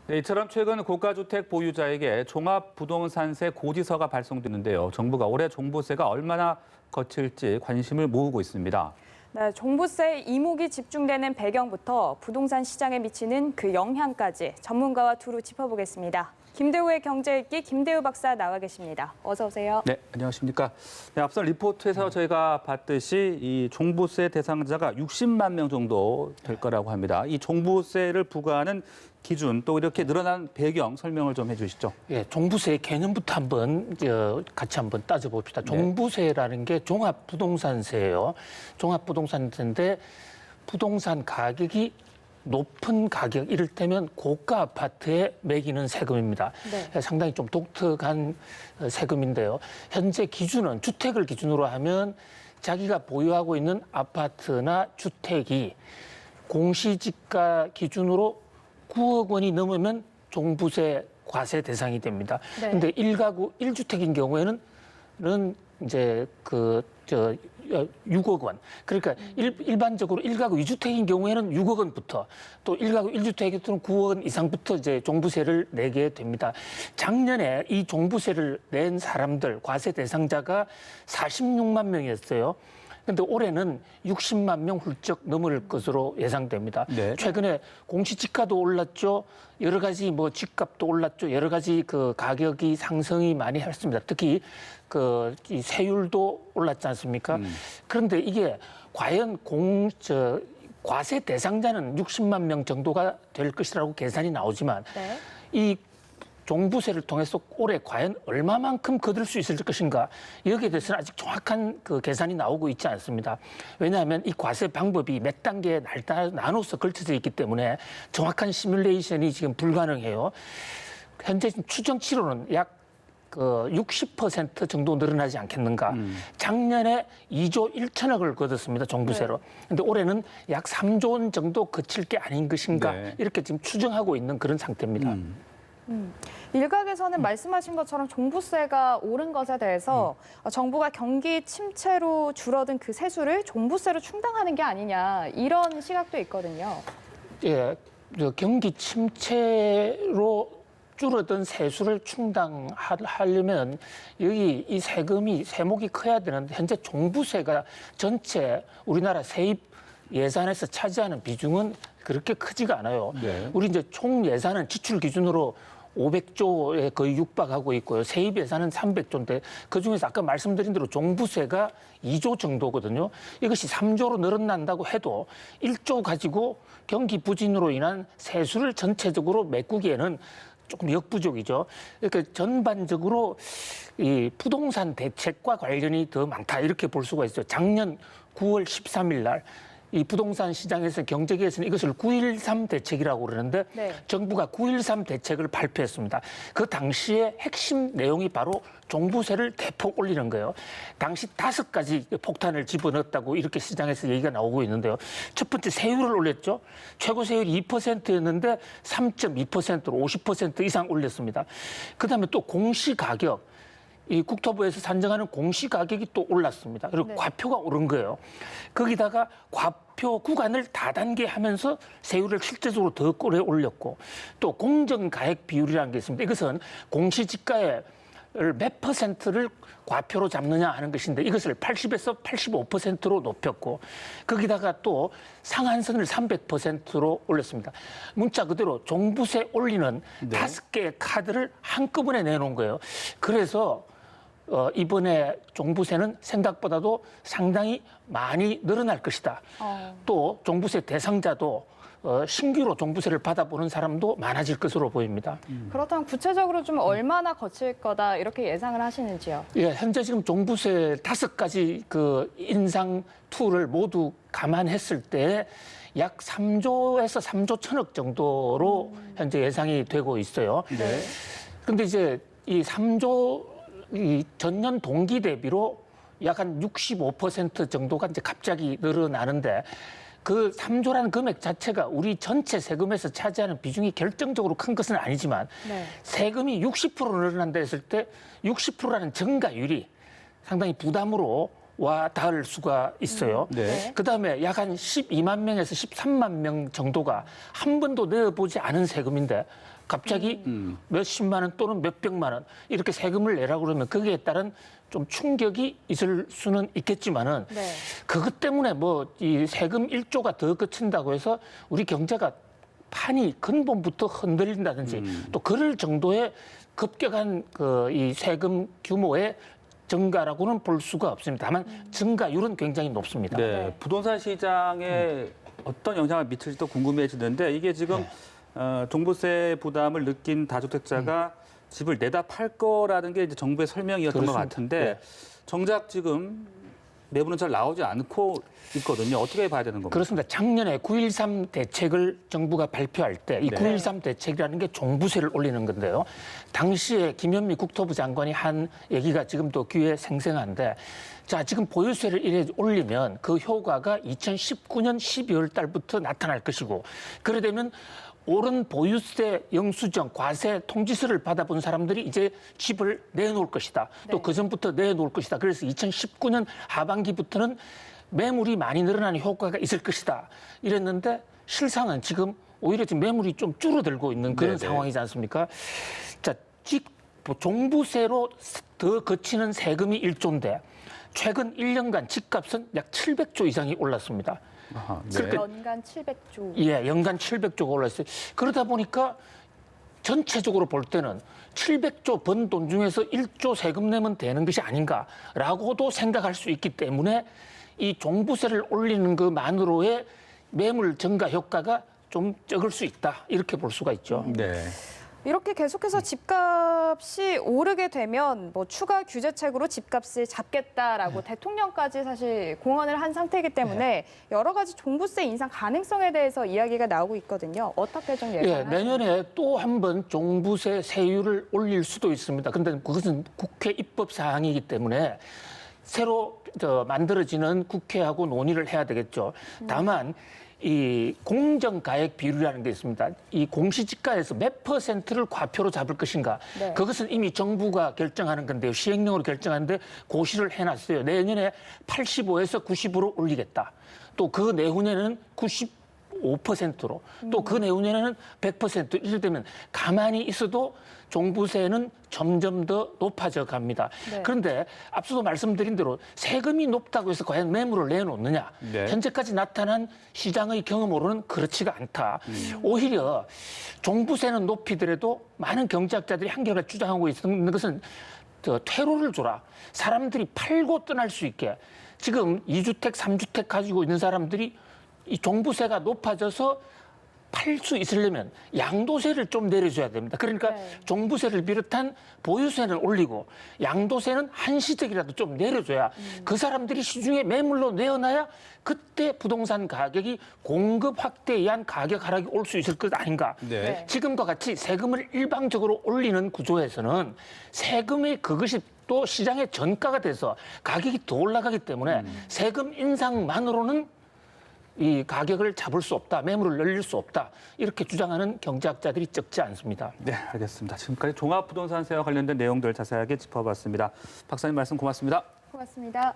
네, 이처럼 최근 고가주택 보유자에게 종합부동산세 고지서가 발송됐는데요. 정부가 올해 종부세가 얼마나 거칠지 관심을 모으고 있습니다. 네, 종부세 이목이 집중되는 배경부터 부동산 시장에 미치는 그 영향까지 전문가와 두루 짚어보겠습니다. 김대우의 경제읽기 김대우 박사 나와 계십니다. 어서 오세요. 네, 안녕하십니까. 네, 앞선 리포트에서 저희가 봤듯이 이 종부세 대상자가 60만 명 정도 될 거라고 합니다. 이 종부세를 부과하는 기준 또 이렇게 늘어난 배경 설명을 좀 해주시죠. 예, 종부세 개념부터 같이 한번 따져봅시다. 종부세라는 게 종합부동산세예요. 종합부동산세인데 부동산 가격이 높은 가격, 이를테면 고가 아파트에 매기는 세금입니다. 네. 상당히 좀 독특한 세금인데요. 현재 기준은 주택을 기준으로 하면 자기가 보유하고 있는 아파트나 주택이 공시지가 기준으로 9억 원이 넘으면 종부세 과세 대상이 됩니다. 네. 근데 1가구 1주택인 경우에는 이제 6억 원. 그러니까 일반적으로 1가구 2주택인 경우에는 6억 원부터 또 1가구 1주택에서는 9억 원 이상부터 이제 종부세를 내게 됩니다. 작년에 이 종부세를 낸 사람들 과세 대상자가 46만 명이었어요. 근데 올해는 60만 명 훌쩍 넘을 것으로 예상됩니다. 네. 최근에 공시지가도 올랐죠. 여러 가지 집값도 올랐죠. 여러 가지 그 가격이 상승이 많이 했습니다. 특히 이 세율도 올랐지 않습니까? 그런데 이게 과연 과세 대상자는 60만 명 정도가 될 것이라고 계산이 나오지만 네. 이 종부세를 통해서 올해 과연 얼마만큼 거둘 수 있을 것인가, 여기에 대해서는 아직 정확한 그 계산이 나오고 있지 않습니다. 왜냐하면 이 과세 방법이 몇 단계에 나눠서 걸쳐져 있기 때문에 정확한 시뮬레이션이 지금 불가능해요. 현재 추정치로는 약 60% 정도 늘어나지 않겠는가. 작년에 2조 1천억을 거뒀습니다, 종부세로. 그런데 올해는 약 3조 원 정도 거칠 게 아닌 것인가. 네. 이렇게 지금 추정하고 있는 그런 상태입니다. 일각에서는 말씀하신 것처럼 종부세가 오른 것에 대해서 정부가 경기 침체로 줄어든 그 세수를 종부세로 충당하는 게 아니냐, 이런 시각도 있거든요. 예, 경기 침체로 줄어든 세수를 충당하려면 여기 이 세목이 커야 되는데, 현재 종부세가 전체 우리나라 세입 예산에서 차지하는 비중은 그렇게 크지가 않아요. 네. 우리 이제 총 예산은 지출 기준으로 500조에 거의 육박하고 있고요. 세입 예산은 300조인데 그중에서 아까 말씀드린 대로 종부세가 2조 정도거든요. 이것이 3조로 늘어난다고 해도 1조 가지고 경기 부진으로 인한 세수를 전체적으로 메꾸기에는 조금 역부족이죠. 그러니까 전반적으로 이 부동산 대책과 관련이 더 많다, 이렇게 볼 수가 있어요. 작년 9월 13일 날 이 부동산 시장에서 경제계에서는 이것을 9.13 대책이라고 그러는데, 네. 정부가 9.13 대책을 발표했습니다. 그 당시에 핵심 내용이 바로 종부세를 대폭 올리는 거예요. 당시 5가지 폭탄을 집어넣었다고 이렇게 시장에서 얘기가 나오고 있는데요. 첫 번째, 세율을 올렸죠. 최고 세율이 2%였는데 3.2%로 50% 이상 올렸습니다. 그다음에 또 공시가격, 이 국토부에서 산정하는 공시가격이 또 올랐습니다. 그리고 네. 과표가 오른 거예요. 거기다가 과표 구간을 다단계 하면서 세율을 실제적으로 더 올렸고, 또 공정가액 비율이라는 게 있습니다. 이것은 공시지가의 몇 퍼센트를 과표로 잡느냐 하는 것인데, 이것을 80에서 85%로 높였고, 거기다가 또 상한선을 300%로 올렸습니다. 문자 그대로 종부세 올리는 5개의 카드를 한꺼번에 내놓은 거예요. 그래서 이번에 종부세는 생각보다도 상당히 많이 늘어날 것이다. 또 종부세 대상자도 신규로 종부세를 받아보는 사람도 많아질 것으로 보입니다. 그렇다면 구체적으로 좀 얼마나 거칠 거다, 이렇게 예상을 하시는지요? 예, 현재 지금 종부세 5가지 그 인상 툴을 모두 감안했을 때 약 3조에서 3조 1천억 정도로 현재 예상이 되고 있어요. 네. 그런데 이제 이 3조 이 전년 동기 대비로 약 한 65% 정도가 이제 갑자기 늘어나는데, 그 3조라는 금액 자체가 우리 전체 세금에서 차지하는 비중이 결정적으로 큰 것은 아니지만, 네. 세금이 60% 늘어난다 했을 때 60%라는 증가율이 상당히 부담으로 와 닿을 수가 있어요. 네. 그다음에 약 한 12만 명에서 13만 명 정도가 한 번도 내어보지 않은 세금인데 갑자기 몇십만 원 또는 몇백만 원 이렇게 세금을 내라고 그러면 거기에 따른 좀 충격이 있을 수는 있겠지만은 네. 그것 때문에 뭐 이 세금 1조가 더 거친다고 해서 우리 경제가 판이 근본부터 흔들린다든지 또 그럴 정도의 급격한 그 이 세금 규모의 증가라고는 볼 수가 없습니다. 다만 증가율은 굉장히 높습니다. 네. 네. 부동산 시장에 어떤 영향을 미칠지도 궁금해지는데 이게 지금 종부세 부담을 느낀 다주택자가 집을 내다 팔 거라는 게 이제 정부의 설명이었던 것 그렇습니다. 같은데 네. 정작 지금 내부는 잘 나오지 않고 있거든요. 어떻게 봐야 되는 겁니까? 그렇습니다. 작년에 9.13 대책을 정부가 발표할 때 이 네. 9.13 대책이라는 게 종부세를 올리는 건데요. 당시에 김현미 국토부 장관이 한 얘기가 지금도 귀에 생생한데 자, 지금 보유세를 이래 올리면 그 효과가 2019년 12월 달부터 나타날 것이고 그래 되면 오른 보유세 영수증, 과세 통지서를 받아본 사람들이 이제 집을 내놓을 것이다. 또 네. 그전부터 내놓을 것이다. 그래서 2019년 하반기부터는 매물이 많이 늘어나는 효과가 있을 것이다. 이랬는데 실상은 지금 오히려 지금 매물이 좀 줄어들고 있는 그런 네네. 상황이지 않습니까? 자, 종부세로 더 거치는 세금이 1조인데 최근 1년간 집값은 약 700조 이상이 올랐습니다. 아하, 네. 그렇게 연간 700조. 예, 연간 700조가 올랐어요. 그러다 보니까 전체적으로 볼 때는 700조 번 돈 중에서 1조 세금 내면 되는 것이 아닌가라고도 생각할 수 있기 때문에 이 종부세를 올리는 것만으로의 매물 증가 효과가 좀 적을 수 있다. 이렇게 볼 수가 있죠. 네. 이렇게 계속해서 집값이 오르게 되면 뭐 추가 규제책으로 집값을 잡겠다라고 대통령까지 사실 공언을 한 상태이기 때문에 여러 가지 종부세 인상 가능성에 대해서 이야기가 나오고 있거든요. 어떻게 좀 예, 예상하시나요? 내년에 또 한 번 종부세 세율을 올릴 수도 있습니다. 그런데 그것은 국회 입법 사항이기 때문에 새로 만들어지는 국회하고 논의를 해야 되겠죠. 다만 이 공정가액 비율이라는 게 있습니다. 이 공시지가에서 몇 %를 과표로 잡을 것인가. 네. 그것은 이미 정부가 결정하는 건데요. 시행령으로 결정하는데 고시를 해놨어요. 내년에 85에서 90으로 올리겠다. 또 그 내후년에는 95%로 또 그 내후년에는 100% 이렇게 되면 가만히 있어도 종부세는 점점 더 높아져 갑니다. 네. 그런데 앞서도 말씀드린 대로 세금이 높다고 해서 과연 매물을 내놓느냐. 네. 현재까지 나타난 시장의 경험으로는 그렇지가 않다. 오히려 종부세는 높이더라도 많은 경제학자들이 한결같이 주장하고 있는 것은 퇴로를 줘라. 사람들이 팔고 떠날 수 있게. 지금 2주택, 3주택 가지고 있는 사람들이 이 종부세가 높아져서 팔 수 있으려면 양도세를 좀 내려줘야 됩니다. 그러니까 네. 종부세를 비롯한 보유세는 올리고 양도세는 한시적이라도 좀 내려줘야 그 사람들이 시중에 매물로 내어놔야 그때 부동산 가격이 공급 확대에 의한 가격 하락이 올 수 있을 것 아닌가. 네. 지금과 같이 세금을 일방적으로 올리는 구조에서는 세금의 그것이 또 시장의 전가가 돼서 가격이 더 올라가기 때문에 세금 인상만으로는 이 가격을 잡을 수 없다, 매물을 늘릴 수 없다 이렇게 주장하는 경제학자들이 적지 않습니다. 네, 알겠습니다. 지금까지 종합부동산세와 관련된 내용들 자세하게 짚어봤습니다. 박사님 말씀 고맙습니다. 고맙습니다.